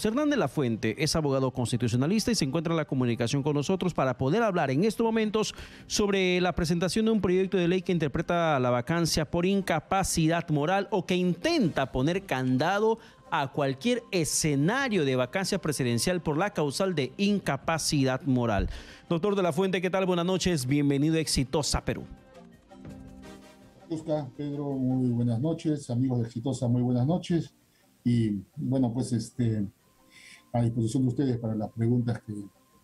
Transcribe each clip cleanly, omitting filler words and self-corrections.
Hernán de la Fuente es abogado constitucionalista y se encuentra en la comunicación con nosotros para poder hablar en estos momentos sobre la presentación de un proyecto de ley que interpreta la vacancia por incapacidad moral o que intenta poner candado a cualquier escenario de vacancia presidencial por la causal de incapacidad moral. Doctor de la Fuente, ¿qué tal? Buenas noches, bienvenido a Exitosa Perú. Oscar, Pedro, muy buenas noches, amigos de Exitosa, muy buenas noches. Y bueno, pues a disposición de ustedes para las preguntas que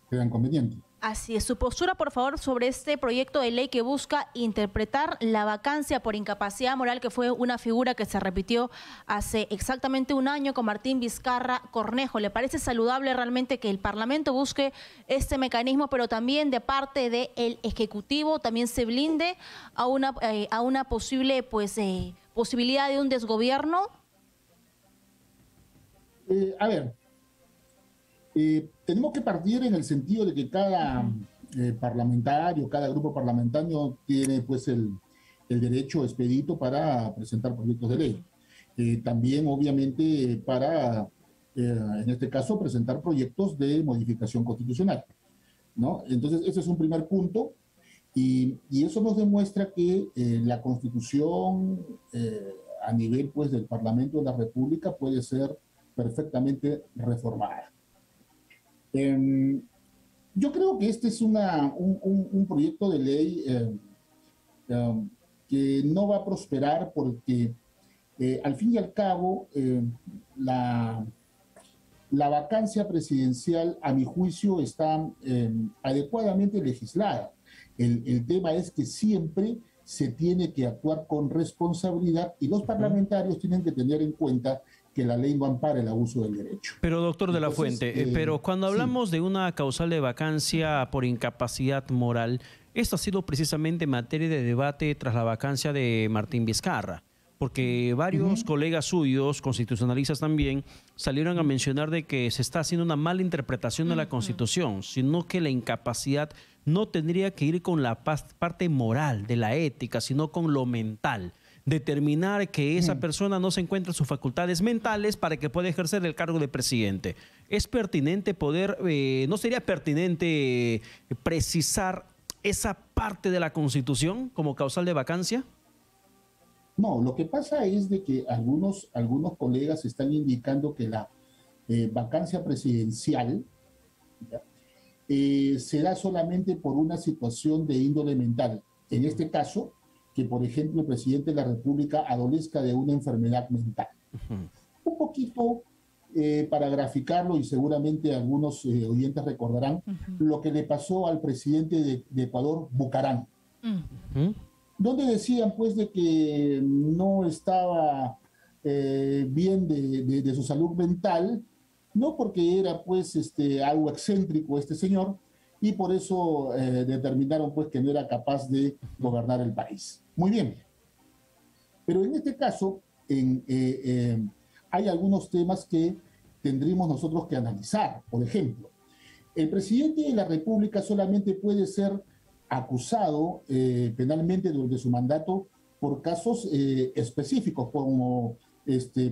crean convenientes. Así es. Su postura, por favor, sobre este proyecto de ley que busca interpretar la vacancia por incapacidad moral, que fue una figura que se repitió hace exactamente un año con Martín Vizcarra Cornejo. ¿Le parece saludable realmente que el Parlamento busque este mecanismo, pero también de parte del Ejecutivo también se blinde a una posible posibilidad de un desgobierno? Tenemos que partir en el sentido de que cada parlamentario, cada grupo parlamentario tiene pues el derecho expedito para presentar proyectos de ley. También obviamente para, en este caso, presentar proyectos de modificación constitucional, ¿no? Entonces ese es un primer punto y eso nos demuestra que la Constitución a nivel pues del Parlamento de la República puede ser perfectamente reformada. Yo creo que este es un proyecto de ley que no va a prosperar porque al fin y al cabo la vacancia presidencial, a mi juicio, está adecuadamente legislada. El tema es que siempre se tiene que actuar con responsabilidad y los parlamentarios tienen que tener en cuenta que la ley no ampara el abuso del derecho. Pero doctor de la Fuente, pero cuando hablamos de una causal de vacancia por incapacidad moral, esto ha sido precisamente materia de debate tras la vacancia de Martín Vizcarra, porque varios colegas suyos, constitucionalistas también, salieron a mencionar de que se está haciendo una mala interpretación de la Constitución, sino que la incapacidad no tendría que ir con la parte moral de la ética, sino con lo mental. Determinar que esa persona no se encuentra en sus facultades mentales para que pueda ejercer el cargo de presidente. ¿Es pertinente no sería pertinente precisar esa parte de la Constitución como causal de vacancia? No, lo que pasa es de que algunos colegas están indicando que la vacancia presidencial se da solamente por una situación de índole mental. En este caso, que, por ejemplo, el presidente de la República adolezca de una enfermedad mental. Un poquito, para graficarlo, y seguramente algunos oyentes recordarán, lo que le pasó al presidente de Ecuador, Bucarán, donde decían, pues, de que no estaba bien de su salud mental, no porque era, pues, algo excéntrico este señor, y por eso determinaron pues que no era capaz de gobernar el país. Muy bien. Pero en este caso hay algunos temas que tendríamos nosotros que analizar. Por ejemplo, el presidente de la República solamente puede ser acusado penalmente durante su mandato por casos específicos, como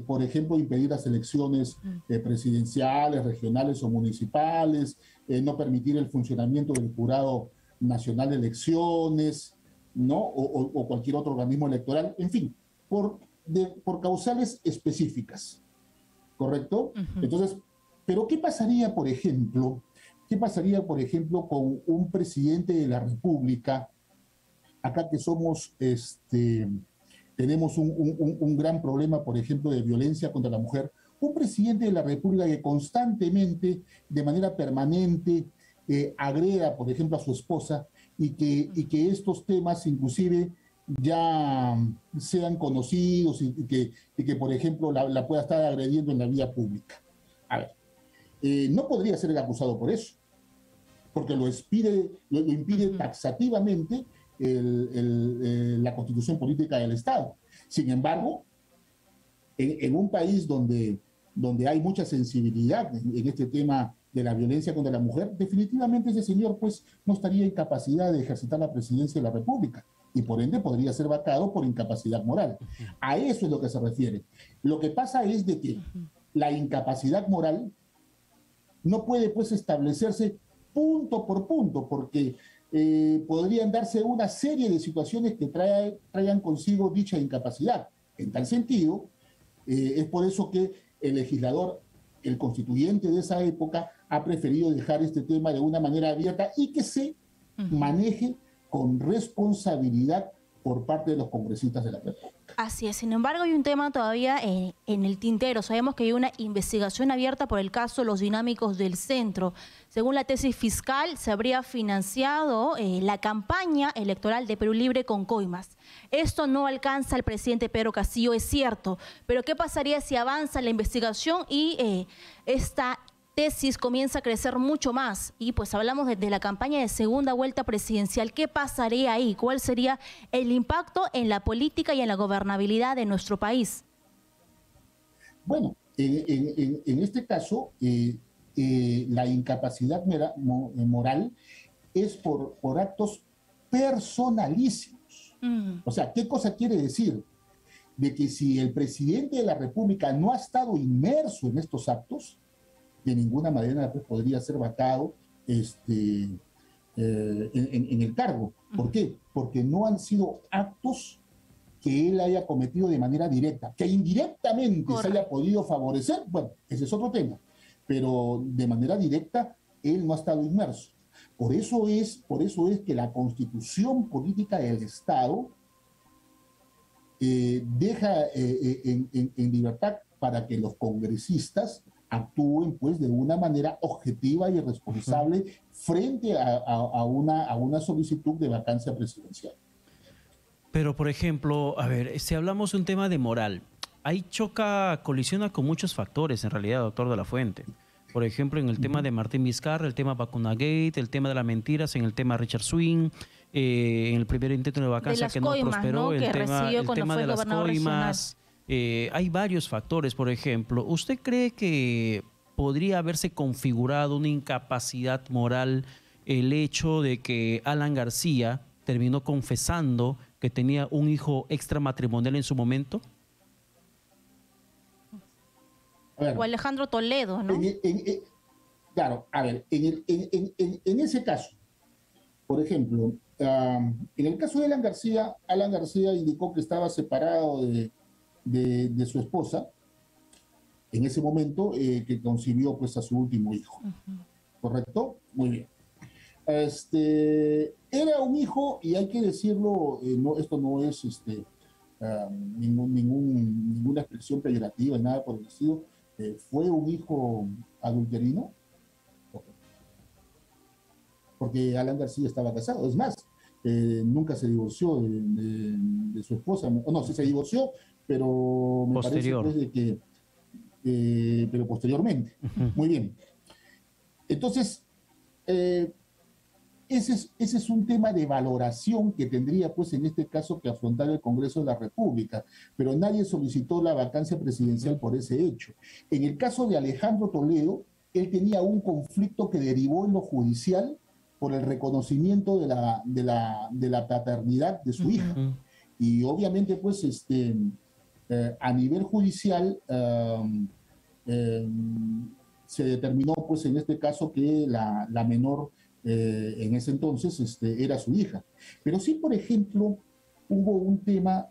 por ejemplo, impedir las elecciones presidenciales, regionales o municipales, no permitir el funcionamiento del Jurado Nacional de Elecciones, ¿no? O cualquier otro organismo electoral, en fin, por causales específicas, ¿correcto? Entonces, pero ¿qué pasaría, por ejemplo, con un presidente de la República, acá que somos, tenemos un gran problema, por ejemplo, de violencia contra la mujer, un presidente de la República que constantemente, de manera permanente, agreda, por ejemplo, a su esposa y que estos temas inclusive ya sean conocidos y que por ejemplo, la pueda estar agrediendo en la vía pública. A ver, no podría ser acusado por eso, porque lo impide taxativamente la Constitución Política del Estado. Sin embargo, en un país donde hay mucha sensibilidad en este tema de la violencia contra la mujer, definitivamente ese señor pues no estaría en capacidad de ejercitar la presidencia de la República y por ende podría ser vacado por incapacidad moral. A eso es lo que se refiere. Lo que pasa es de que la incapacidad moral no puede pues establecerse punto por punto, porque podrían darse una serie de situaciones que traigan consigo dicha incapacidad. En tal sentido, es por eso que el legislador, el constituyente de esa época, ha preferido dejar este tema de una manera abierta y que se maneje con responsabilidad por parte de los congresistas de la República. Así es. Sin embargo, hay un tema todavía en el tintero. Sabemos que hay una investigación abierta por el caso Los Dinámicos del Centro. Según la tesis fiscal, se habría financiado la campaña electoral de Perú Libre con coimas. Esto no alcanza al presidente Pedro Castillo, es cierto. Pero ¿qué pasaría si avanza la investigación y esta tesis comienza a crecer mucho más? Y pues hablamos de la campaña de segunda vuelta presidencial. ¿Qué pasaría ahí? ¿Cuál sería el impacto en la política y en la gobernabilidad de nuestro país? Bueno, en este caso, la incapacidad moral es por actos personalísimos. O sea, ¿qué cosa quiere decir? De que si el presidente de la República no ha estado inmerso en estos actos, de ninguna manera pues, podría ser vacado en el cargo. ¿Por qué? Porque no han sido actos que él haya cometido de manera directa. Que indirectamente se haya podido favorecer, bueno, ese es otro tema. Pero de manera directa, él no ha estado inmerso. Por eso es que la Constitución Política del Estado deja en libertad para que los congresistas actúen pues de una manera objetiva y responsable frente a una solicitud de vacancia presidencial. Pero, por ejemplo, a ver, si hablamos de un tema de moral, ahí colisiona con muchos factores, en realidad, doctor de la Fuente. Por ejemplo, en el tema de Martín Vizcarra, el tema Vacunagate, el tema de las mentiras, en el tema Richard Swing, en el primer intento de vacancia que no prosperó, ¿no? El tema de las coimas. Hay varios factores, por ejemplo. ¿Usted cree que podría haberse configurado una incapacidad moral el hecho de que Alan García terminó confesando que tenía un hijo extramatrimonial en su momento? O Alejandro Toledo, ¿no? Claro, a ver, en ese caso, por ejemplo, en el caso de Alan García indicó que estaba separado de su esposa en ese momento, que concibió pues a su último hijo. ¿Correcto? Muy bien. Era un hijo, y hay que decirlo, esto no es ninguna expresión peyorativa, nada por el estilo. ¿Fue un hijo adulterino? Porque Alan García estaba casado. Es más, nunca se divorció de su esposa. No, sí se divorció, pero me parece pues, de que pero posteriormente. Muy bien. Entonces, ese es un tema de valoración que tendría, pues, en este caso, que afrontar el Congreso de la República, pero nadie solicitó la vacancia presidencial por ese hecho. En el caso de Alejandro Toledo, él tenía un conflicto que derivó en lo judicial por el reconocimiento de la paternidad de su hija. Y obviamente, pues, a nivel judicial se determinó, pues, en este caso, que la menor en ese entonces era su hija. Pero sí, por ejemplo, hubo un tema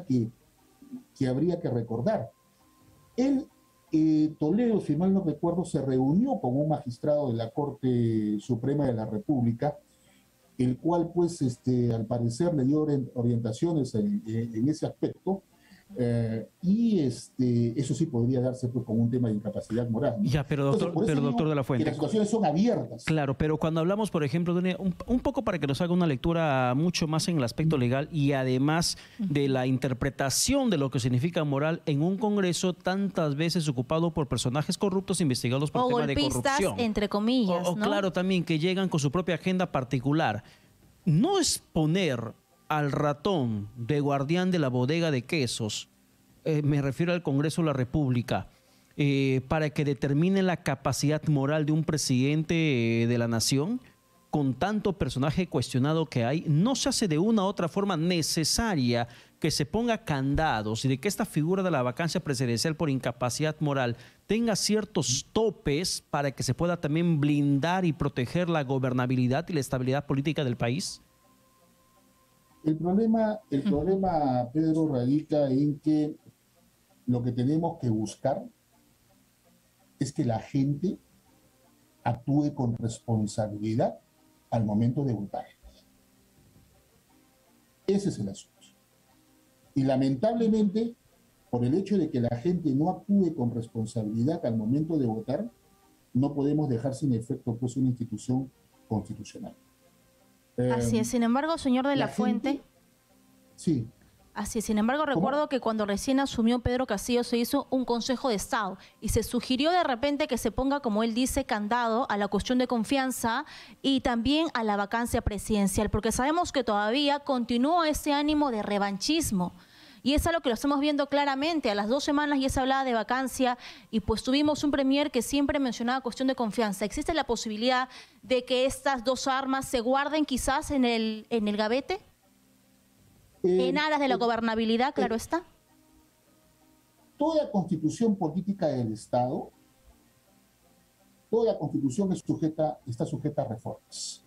que habría que recordar. Toledo, si mal no recuerdo, se reunió con un magistrado de la Corte Suprema de la República, el cual, pues, al parecer le dio orientaciones en ese aspecto, y eso sí podría darse pues, con un tema de incapacidad moral, ¿no? Ya, pero doctor de la Fuente, las situaciones son abiertas. Claro, pero cuando hablamos, por ejemplo, un poco para que nos haga una lectura mucho más en el aspecto legal y además de la interpretación de lo que significa moral en un Congreso tantas veces ocupado por personajes corruptos investigados por tema de corrupción. Entre comillas, ¿no? Claro, también que llegan con su propia agenda particular. No es poner al ratón de guardián de la bodega de quesos, me refiero al Congreso de la República, para que determine la capacidad moral de un presidente de la nación, con tanto personaje cuestionado que hay. No se hace de una u otra forma necesaria que se ponga candados y de que esta figura de la vacancia presidencial por incapacidad moral tenga ciertos topes para que se pueda también blindar y proteger la gobernabilidad y la estabilidad política del país? El problema, Pedro, radica en que lo que tenemos que buscar es que la gente actúe con responsabilidad al momento de votar. Ese es el asunto. Y lamentablemente, por el hecho de que la gente no actúe con responsabilidad al momento de votar, no podemos dejar sin efecto pues una institución constitucional. Así es. Sin embargo, señor de la Fuente... Sí. Así es. Sin embargo, recuerdo que cuando recién asumió Pedro Castillo se hizo un Consejo de Estado y se sugirió de repente que se ponga, como él dice, candado a la cuestión de confianza y también a la vacancia presidencial, porque sabemos que todavía continúa ese ánimo de revanchismo. Y es algo que lo estamos viendo claramente. A las 2 semanas ya se hablaba de vacancia y pues tuvimos un premier que siempre mencionaba cuestión de confianza. ¿Existe la posibilidad de que estas dos armas se guarden quizás en el gavete? En aras de la gobernabilidad, claro está. Toda constitución política del Estado, toda constitución está sujeta a reformas.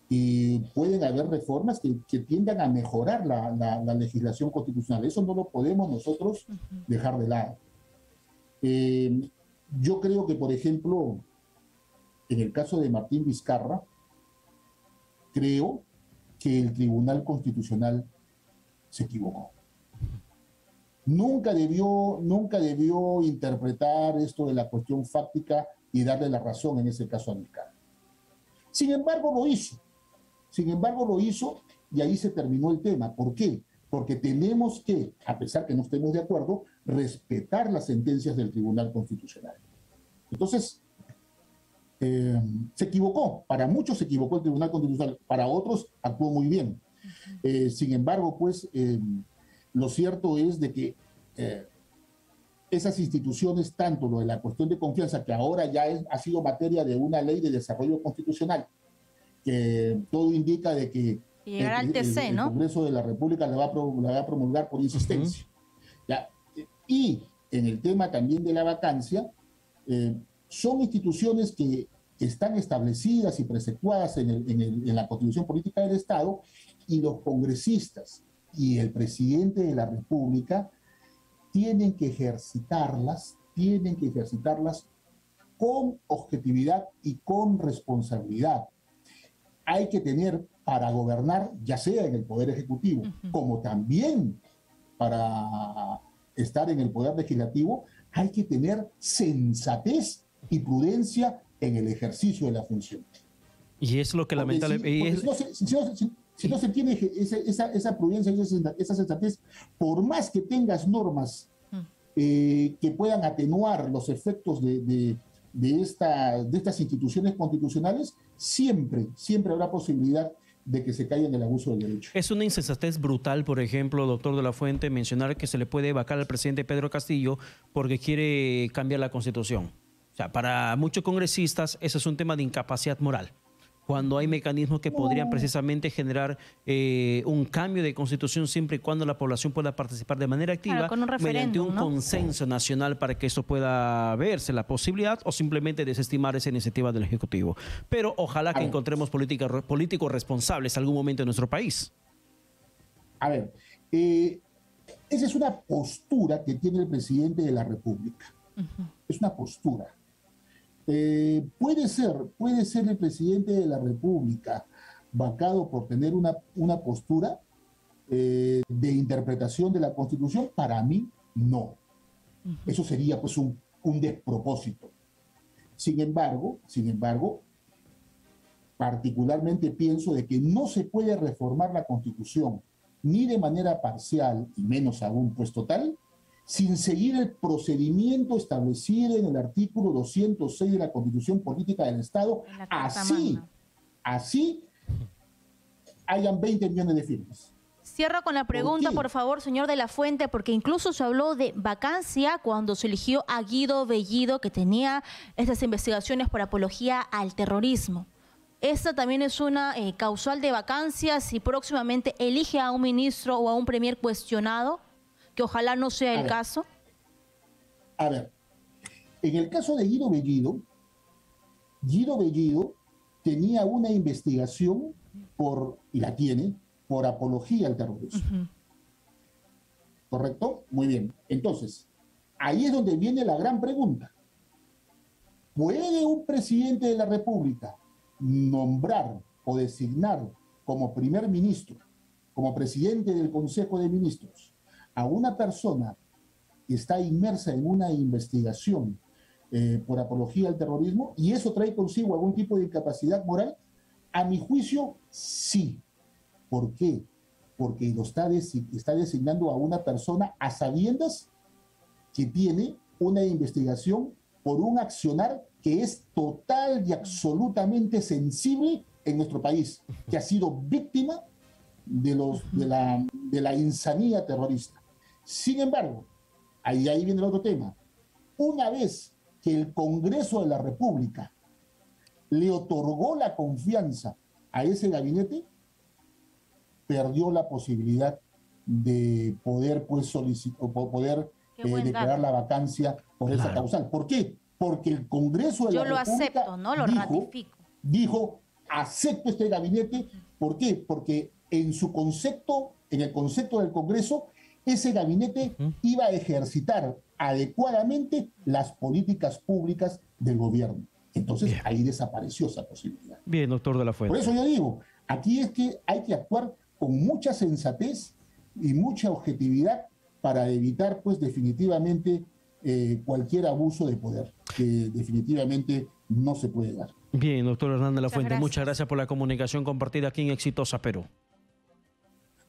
Y pueden haber reformas que tiendan a mejorar la legislación constitucional. Eso no lo podemos nosotros dejar de lado. Yo creo que, por ejemplo, en el caso de Martín Vizcarra, creo que el Tribunal Constitucional se equivocó. Nunca debió interpretar esto de la cuestión fáctica y darle la razón en ese caso a Vizcarra. Sin embargo, lo hizo y ahí se terminó el tema. ¿Por qué? Porque tenemos que, a pesar que no estemos de acuerdo, respetar las sentencias del Tribunal Constitucional. Entonces, se equivocó. Para muchos se equivocó el Tribunal Constitucional, para otros actuó muy bien. Sin embargo, pues, lo cierto es de que esas instituciones, tanto lo de la cuestión de confianza, que ahora ya ha sido materia de una ley de desarrollo constitucional, que todo indica de que el Congreso de la República la va a promulgar por insistencia. ¿Ya? Y en el tema también de la vacancia, son instituciones que están establecidas y preceptuadas en la Constitución Política del Estado, y los congresistas y el presidente de la República tienen que ejercitarlas con objetividad y con responsabilidad. Hay que tener para gobernar, ya sea en el Poder Ejecutivo, como también para estar en el Poder Legislativo, hay que tener sensatez y prudencia en el ejercicio de la función. Y es lo que lamentablemente... Si no se tiene esa prudencia y esa sensatez, por más que tengas normas que puedan atenuar los efectos de estas instituciones constitucionales, siempre habrá posibilidad de que se caiga en el abuso del derecho. Es una insensatez brutal, por ejemplo, doctor de la Fuente, mencionar que se le puede vacar al presidente Pedro Castillo porque quiere cambiar la Constitución. O sea, para muchos congresistas eso es un tema de incapacidad moral, cuando hay mecanismos que podrían precisamente generar un cambio de constitución siempre y cuando la población pueda participar de manera activa, mediante un consenso nacional para que eso pueda verse la posibilidad, o simplemente desestimar esa iniciativa del Ejecutivo. Pero ojalá que encontremos políticos responsables en algún momento en nuestro país. A ver, esa es una postura que tiene el presidente de la República. Es una postura. Puede ser el presidente de la República vacado por tener una postura de interpretación de la Constitución. Para mí, no. Eso sería pues un despropósito. Sin embargo, particularmente pienso de que no se puede reformar la Constitución ni de manera parcial, y menos aún pues total, sin seguir el procedimiento establecido en el artículo 206 de la Constitución Política del Estado, así hayan 20 millones de firmas. Cierro con la pregunta, por favor, señor de la Fuente, porque incluso se habló de vacancia cuando se eligió a Guido Bellido, que tenía estas investigaciones por apología al terrorismo. esta también es una causal de vacancia si próximamente elige a un ministro o a un premier cuestionado, que ojalá no sea el caso. A ver, en el caso de Guido Bellido tenía una investigación y la tiene, por apología al terrorismo. ¿Correcto? Muy bien. Entonces, ahí es donde viene la gran pregunta. ¿Puede un presidente de la República nombrar o designar como primer ministro, como presidente del Consejo de Ministros, a una persona que está inmersa en una investigación por apología al terrorismo, y eso trae consigo algún tipo de incapacidad moral? A mi juicio, sí. ¿Por qué? Porque está designando a una persona a sabiendas que tiene una investigación por un accionar que es total y absolutamente sensible en nuestro país, que ha sido víctima de la insanía terrorista. Sin embargo, ahí viene el otro tema. Una vez que el Congreso de la República le otorgó la confianza a ese gabinete, perdió la posibilidad de poder declarar la vacancia por esa causal. ¿Por qué? Porque el Congreso de la República acepto, ¿no? Lo ratifico. Dijo, acepto este gabinete. ¿Por qué? Porque en el concepto del Congreso, ese gabinete iba a ejercitar adecuadamente las políticas públicas del gobierno. Entonces, ahí desapareció esa posibilidad. Bien, doctor de la Fuente. Por eso yo digo, aquí es que hay que actuar con mucha sensatez y mucha objetividad para evitar, pues, definitivamente cualquier abuso de poder, que definitivamente no se puede dar. Bien, doctor Hernán de la Fuente, muchas gracias por la comunicación compartida aquí en Exitosa Perú.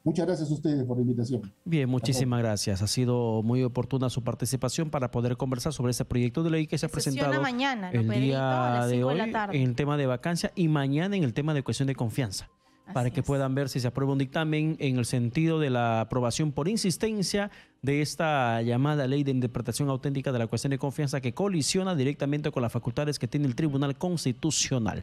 Muchas gracias a ustedes por la invitación. Bien, muchísimas gracias. Ha sido muy oportuna su participación para poder conversar sobre este proyecto de ley que se ha presentado mañana, el día de hoy en el tema de vacancia y mañana en el tema de cuestión de confianza. Para que puedan ver si se aprueba un dictamen en el sentido de la aprobación por insistencia de esta llamada ley de interpretación auténtica de la cuestión de confianza que colisiona directamente con las facultades que tiene el Tribunal Constitucional.